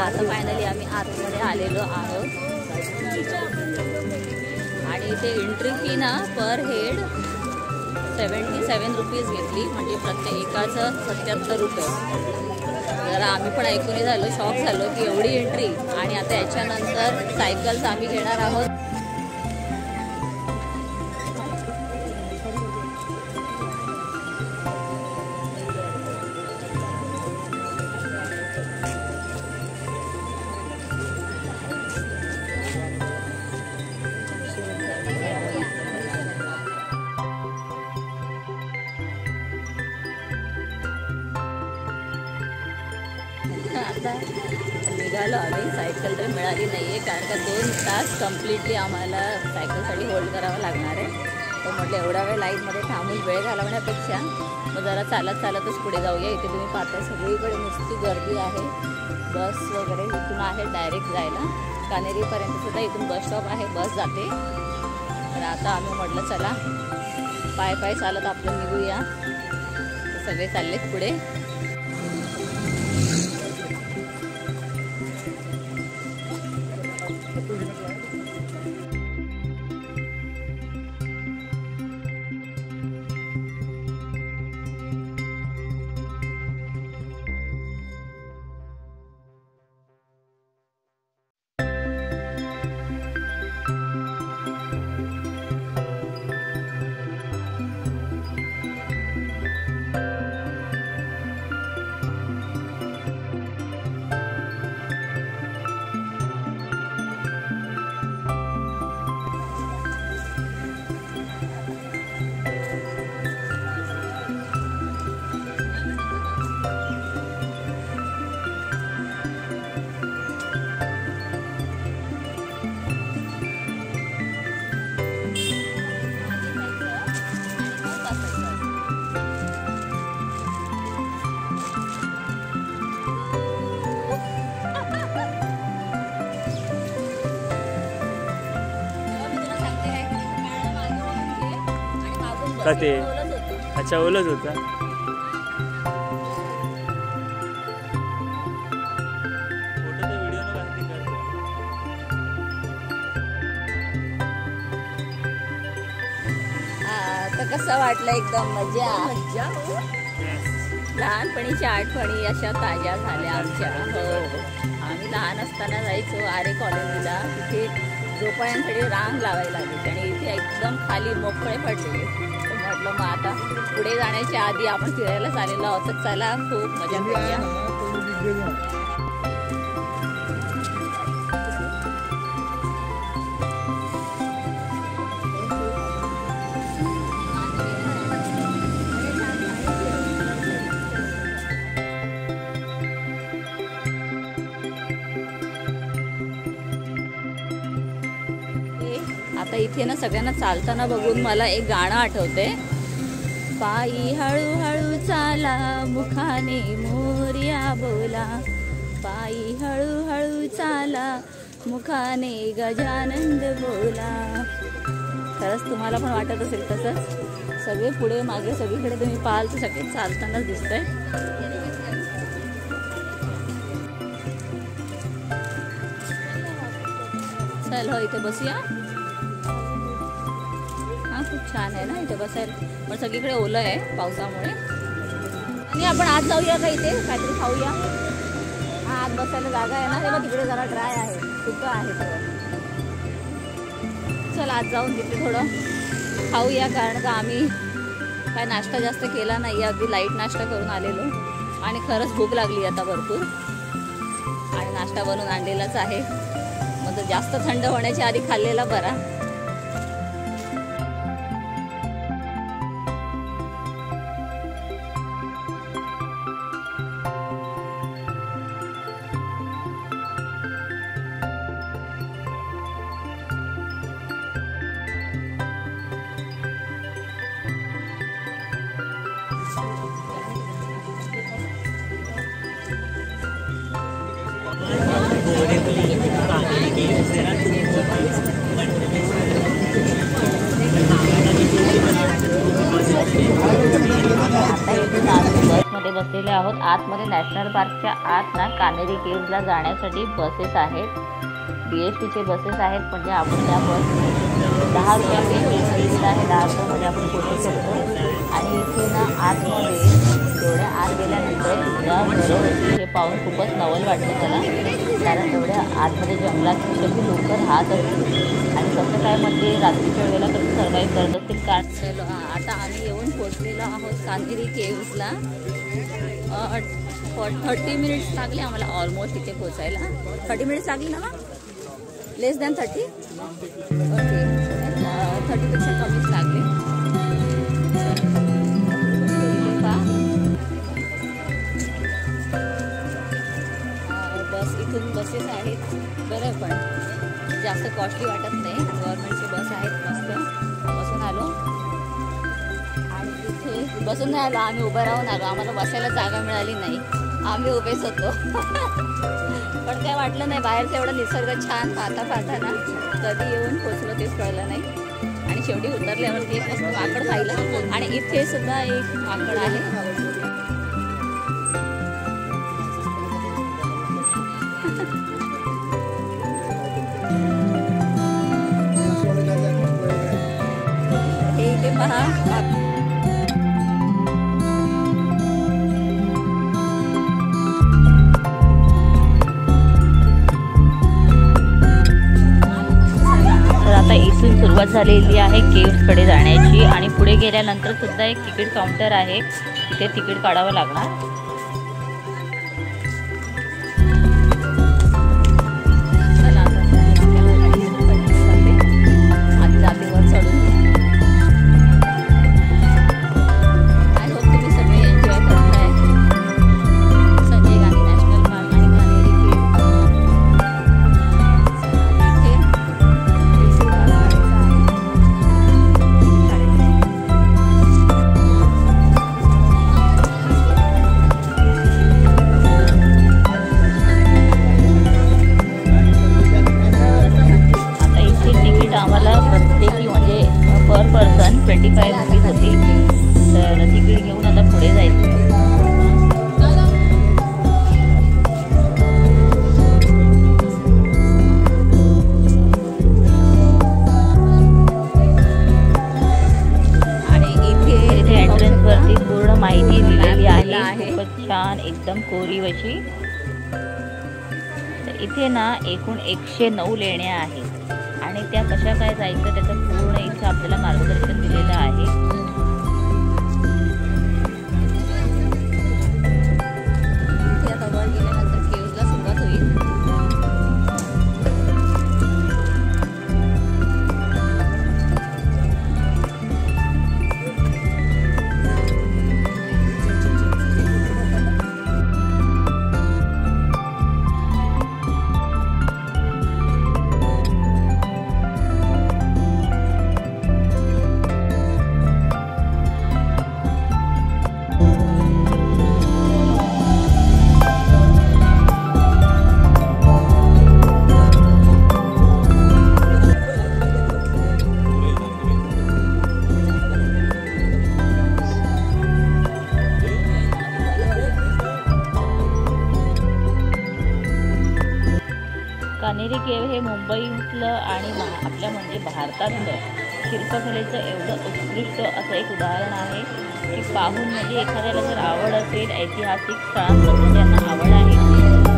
आता फायनली आम्ही आतमध्ये आलेलो आहोत आणि इथे एंट्री फी ना पर हेड 77 रुपीज घेतली, म्हणजे प्रत्येक एकाचं 77 रुपये. जरा आम्ही पण ऐकून झालो, शॉक झालो की एवढी एंट्री. आणि आता याच्यानंतर सायकल्स आम्ही घेणार आहोत. आता निघालो आम्ही. सायकल तर मिळाली नाही आहे, कारण का 2 तास कम्प्लिटली आम्हाला सायकलसाठी होल्ड करावं लागणार आहे. तर म्हटलं एवढा वेळ लाईनमध्ये थांबून वेळ घालवण्यापेक्षा मग जरा चालतच पुढे जाऊया. इथे तुम्ही पाहता सगळीकडे नुसती गर्दी आहे. बस वगैरे इथून आहे डायरेक्ट जायला कानेरीपर्यंत सुद्धा. इथून बस स्टॉप आहे, बस जाते. तर आता आम्ही म्हटलं चला पाय चालत आपलं निघूया. तर सगळे चाललेत पुढे. का ते अच्छा ओलच होता. तर कसं वाटलं? एकदम मजा. लहानपणीच्या आठवणी अशा ताज्या झाल्या आमच्या. हो, आम्ही लहान असताना जायचो आरे कॉलनीला. तिथे झोपाळ्यांसाठी रांग लावायला लागायची आणि इथे एकदम खाली मोकळे पडलेले. म्हटलं मग आता पुढे जाण्याच्या आधी आपण फिरायला चाललेलो आहोत, तर चला खूप मजा करूया. आता इथे ना सगळ्यांना चालताना बघून मला एक गाणं आठवते. पायी हळूहळू चाला, मुखाने मोरया बोला. पायी हळूहळू चाला, मुखाने गजानंद बोला. खरंच तुम्हाला पण वाटत असेल तसंच. सगळे पुढे मागे सगळीकडे तुम्ही पाहाल तर सगळे चालतानाच दिसतंय. चल हो, इथे बसूया. खूप छान आहे ना इथे बसायला, पण सगळीकडे ओलं आहे पावसामुळे. आणि आपण आत जाऊया का? इथे काहीतरी खाऊया. हा, आत बसायला जागा आहे ना, तेव्हा तिकडे जरा ड्राय आहे, सुकं आहे सगळं. चल आत जाऊन तिथे थोडं खाऊया, कारण का आम्ही काय नाश्ता जास्त केला नाही. अगदी लाईट नाश्ता करून आलेलो आणि खरंच भूक लागली आता भरपूर. आणि नाश्ता बनवून आणलेलाच आहे, मग जास्त थंड होण्याच्या आधी खाल्लेला बरा. बसमध्ये बसलेले आहोत. आतमध्ये नॅशनल पार्कच्या आत ना कान्हेरी केव्हजला जाण्यासाठी बसेस आहेत. BSTचे बसेस आहेत. म्हणजे आपण त्या बस 10 रुपयामध्ये दिलेला आहे. 10 रुपयामध्ये आपण पोहोचू शकतो. आणि इथे ना आतमध्ये एवढ्या आत गेल्यानंतर सुद्धा घरं होती. हे पाहून खूपच नवल वाटतं मला, कारण एवढ्या आतमध्ये जंगलात कशी लोक राहत असतील आणि कसं काय म्हणजे रात्रीच्या वेळेला कसं सर्वाईव्ह करत असतील. चलो आता आम्ही येऊन पोचलेलो आहोत कान्हेरी केव्हजला. 30 मिनिट्स लागले आम्हाला ऑलमोस्ट इथे पोचायला. 30 मिनिट्स लागले ना मग? लेस दॅन 30? ओके, 30पेक्षा कमीच लागले. बस इथून बसेस आहेत बरं, पण जास्त कॉस्टली वाटत नाही. गव्हर्नमेंटची बस आहेत. मस्त बसून आलो. आणि तिथे बसून नाही आलो, आम्ही उभं राहून आलो. आम्हाला बसायला जागा मिळाली नाही, आम्ही उभेच होतो. पण काय वाटलं नाही. बाहेरचं एवढं निसर्ग छान पाहता ना कधी येऊन पोचलो तेच कळलं नाही. आणि शेवटी उतरल्यावरती एक मस्त माकड पाहिलं. आणि इथे सुद्धा एक माकड आहे. हे इथे पहा. आता इथून सुरुवात झालेली आहे केव्हजकडे जाण्याची. आणि पुढे गेल्यानंतर सुद्धा एक तिकीट काउंटर आहे, तिथे तिकीट काढावं लागणार. आम्हाला प्रत्येकी म्हणजे पर पर्सन 25 रुपीज होती. तर तिकीट घेऊन आता पुढे जायचं. आणि इथे एंट्रन्सवरती पूर्ण माहिती दिलेली आहे. खूपच छान, एकदम कोरीव अशी. तर इथे ना एकूण 109 लेण्या आहेत. आणि त्या कशा काय जायचं त्याचं पूर्ण इथे आपल्याला मार्गदर्शन दिलेलं आहे. इथे आता वर गेल्यानंतर केव्हजला सुरुवात होईल. कान्हेरी केव्ह हे मुंबईतलं आणि आपल्या म्हणजे भारतातलं शिल्पकलेचं एवढं उत्कृष्ट असं एक उदाहरण आहे की पाहून म्हणजे एखाद्याला जर आवड असेल, ऐतिहासिक स्थळांबद्दल ज्यांना आवड आहे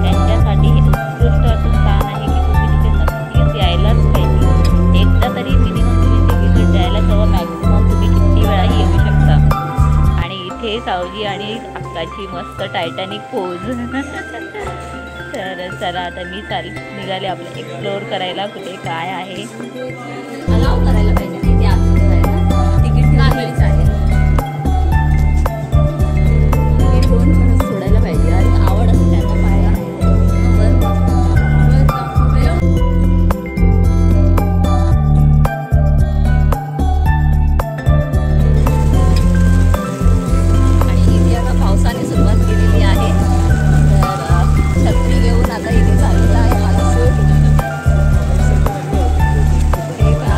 त्यांच्यासाठी हे उत्कृष्ट असं स्थान आहे की तुम्ही तिथे नक्कीच यायलाच पाहिजे. एकदा तरी मिनिमम तुम्ही ते व्हिजिट द्यायला तेव्हा मॅक्सिमम तुम्ही किती वेळाही येऊ शकता. आणि इथे सावजी आणि अक्काची मस्त टायटॅनिक पोज. तर चला आता मी निघाले आपलं एक्सप्लोअर करायला कुठे काय आहे. अलाव करायला पाहिजे तिथे आतमध्ये जायला. तिकीट नाहीच आहे. तिकीट घेऊन सोडायला पाहिजे. आणि आवड असते त्यांना पाहायला. आणि इथे आता पावसाने सुरुवात केलेली आहे. छत्री घेऊन आता इथे चाललेला आहे मला शूट. हे का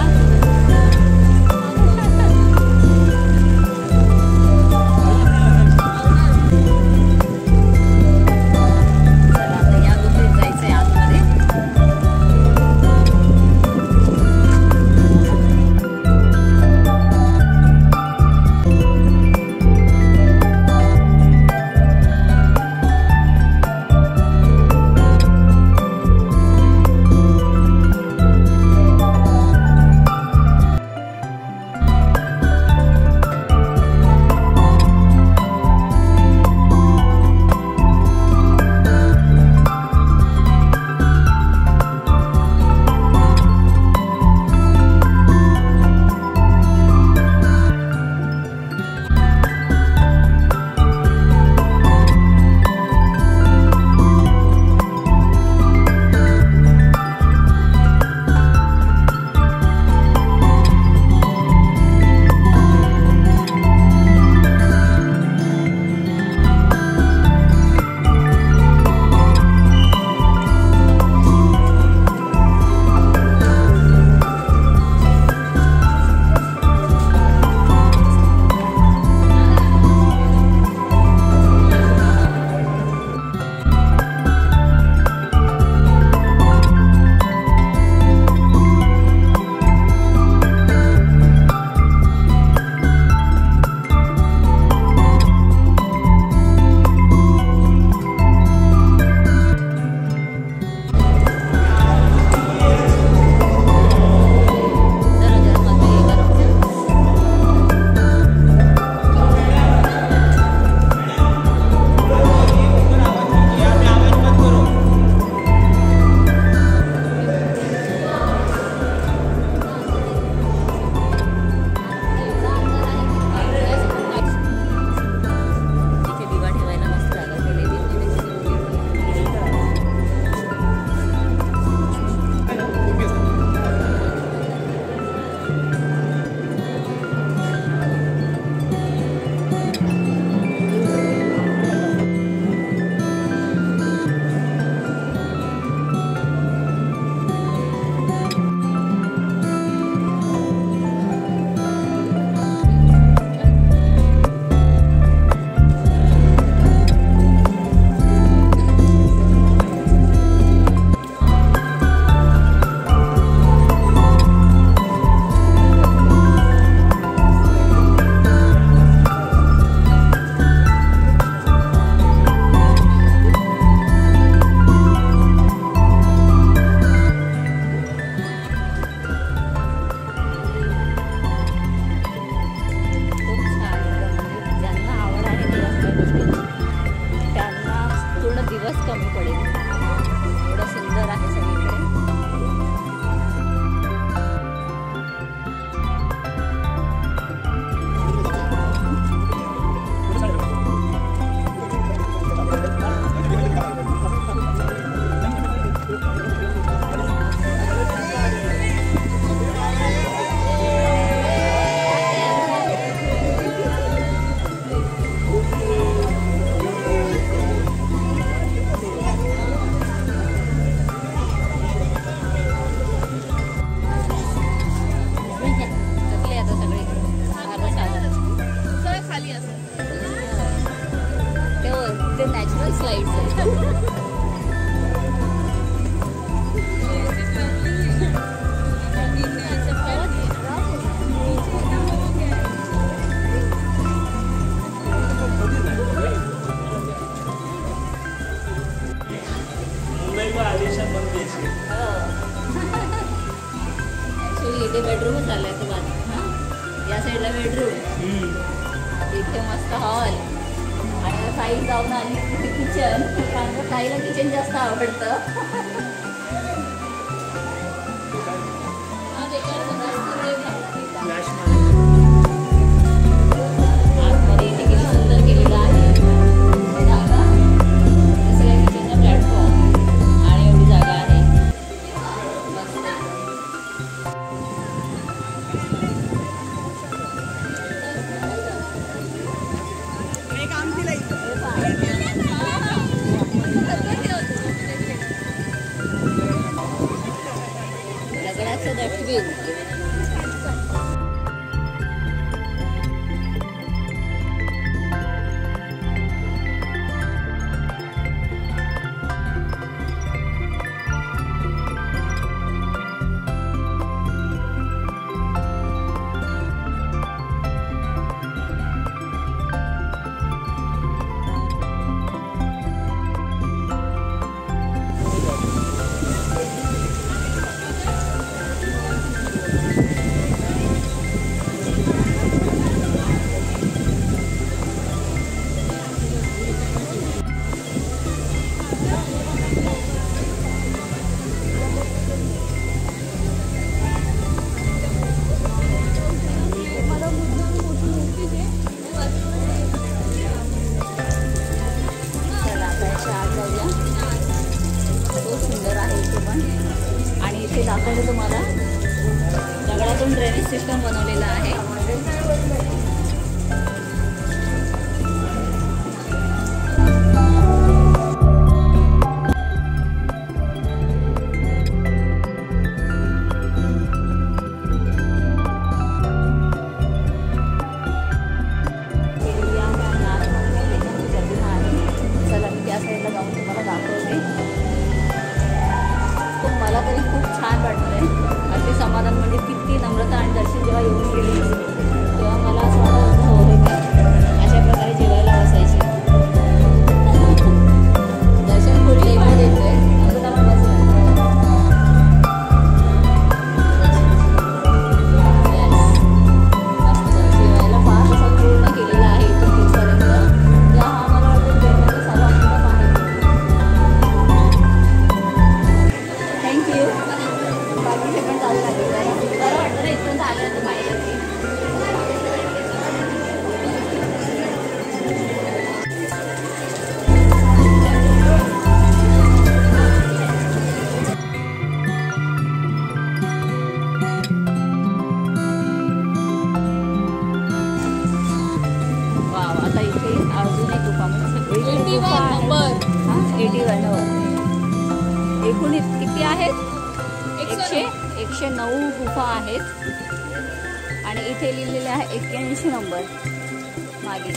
ते नॅचरल स्लाइड्स आहेत. ऍक्च्युली इथे बेडरूमच आलाय तो बाजू, या साईडला बेडरूम, इथे मस्त हॉल आणि ताई जाऊन आली तिथे किचन, कारण ताईला किचन जास्त आवडतं. आतमध्ये इथे किती सुंदर केलेलं आहे जागा, जसं काय किचनचा प्लॅटफॉर्म आणि एवढी जागा आहे मस्त. दगडाचं डस्टबिन. आणि इथे दाखवलं तुम्हाला दगडातून ड्रेनेज सिस्टम बनवलेलं आहे. चला मी त्या साईडला जाऊन तुम्हाला दाखवते. मला तरी खूप छान वाटतंय. अगदी समाधान म्हणजे किती नम्रता आणि दर्शन जेव्हा येऊन गेली तेव्हा मला असं वाटत होतं की अशा प्रकारे जेवायला बसायचे. दर्शन खूप लेट येतंय अजून आपण बसलो. मस्त जेवायला पास असं पूर्ण केलेला आहे इथून तिथपर्यंत. हा मला वाटतं जेवणाचा सर्वात मोठा आहे. थँक्यू. बाकी हे पण चालू लागेल जरा बरं वाटतं ना इथपर्यंत आलं तर बाहेर. वाव, आता इथे अजून एक गुफा म्हणजे सगळी गुफा आहे. 81 वर एकूण किती आहेत? 109 गुफा आहेत आणि इथे लिहिलेले आहे 81 नंबर मागे.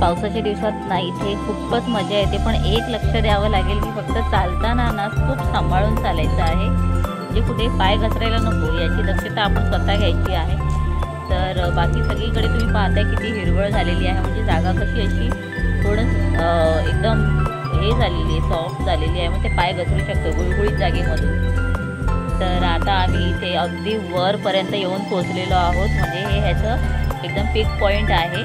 पावसाच्या दिवसात ना इथे खूपच मजा येते, पण एक लक्ष द्यावं लागेल की फक्त चालताना ना खूप सांभाळून चालायचं आहे, म्हणजे कुठे पाय घसरायला नको याची दक्षता आपण स्वतः घ्यायची आहे. तर बाकी सगळीकडे तुम्ही पाहताय किती हिरवळ झालेली आहे, म्हणजे जागा कशी अशी थोडं एकदम हे झालेली आहे, सॉफ्ट झालेली आहे, मग ते पाय घसरू शकतो गुळगुळीत जागेमधून. तर आता आम्ही इथे अगदी वरपर्यंत येऊन पोचलेलो आहोत, म्हणजे हे ह्याचं एकदम पीक पॉईंट आहे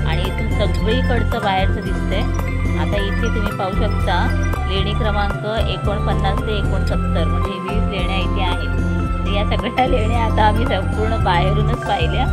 आणि इथून सगळीकडचं बाहेरचं दिसतंय. आता इथे तुम्ही पाहू शकता लेणी क्रमांक 49 ते 69, म्हणजे 20 लेण्या इथे आहेत. तर या सगळ्या लेण्या आता आम्ही संपूर्ण बाहेरूनच पाहिल्या.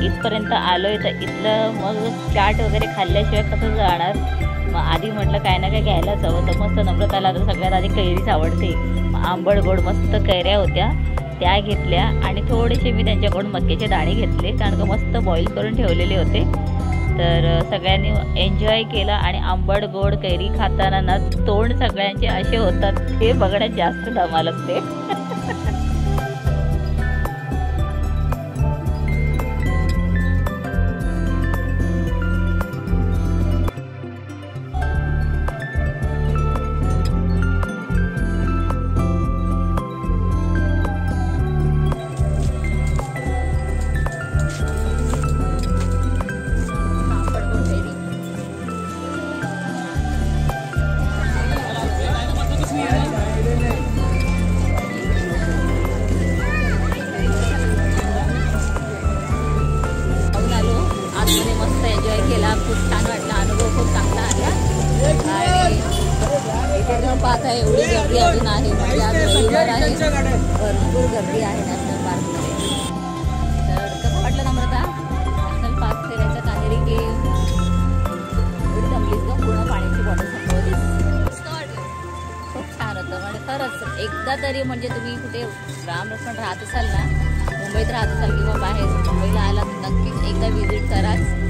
इथपर्यंत आलोय तर इथलं मग चाट वगैरे खाल्ल्याशिवाय कसं जाणार. मग आधी म्हटलं काय ना काय घ्यायलाच हवं, तर मस्त नम्रताला तर सगळ्यात आधी कैरीच आवडते. आंबट गोड मस्त कैऱ्या होत्या त्या घेतल्या आणि थोडेसे मी त्यांच्याकडून मक्याचे दाणे घेतले, कारण का मस्त बॉईल करून ठेवलेले होते. तर सगळ्यांनी एन्जॉय केला आणि आंबट गोड कैरी खाताना ना तोंड सगळ्यांचे असे होतात ते बघण्यात जास्त धमाल असते. मस्त एन्जॉय केला, खूप छान वाटला, अनुभव खूप चांगला आला. आणि इथे न पाहता एवढी गर्दी अजून आहे, म्हणजे आज रविवार आहे, भरपूर गर्दी आहे नॅशनल पार्कमध्ये. तर कसं वाटलं नम्रता नॅशनल पार्क फिरायचं? कानेरी केव्ह एवढी जमलीच ग, पूर्ण पाण्याची बॉटल संपवलीस. खूप छान होतं, म्हणजे खरंच एकदा तरी म्हणजे तुम्ही कुठे रामलक्ष्मण राहत असाल ना, मुंबईत राहत असाल किंवा बाहेर मुंबईला आला तर नक्कीच एकदा व्हिजिट कराच.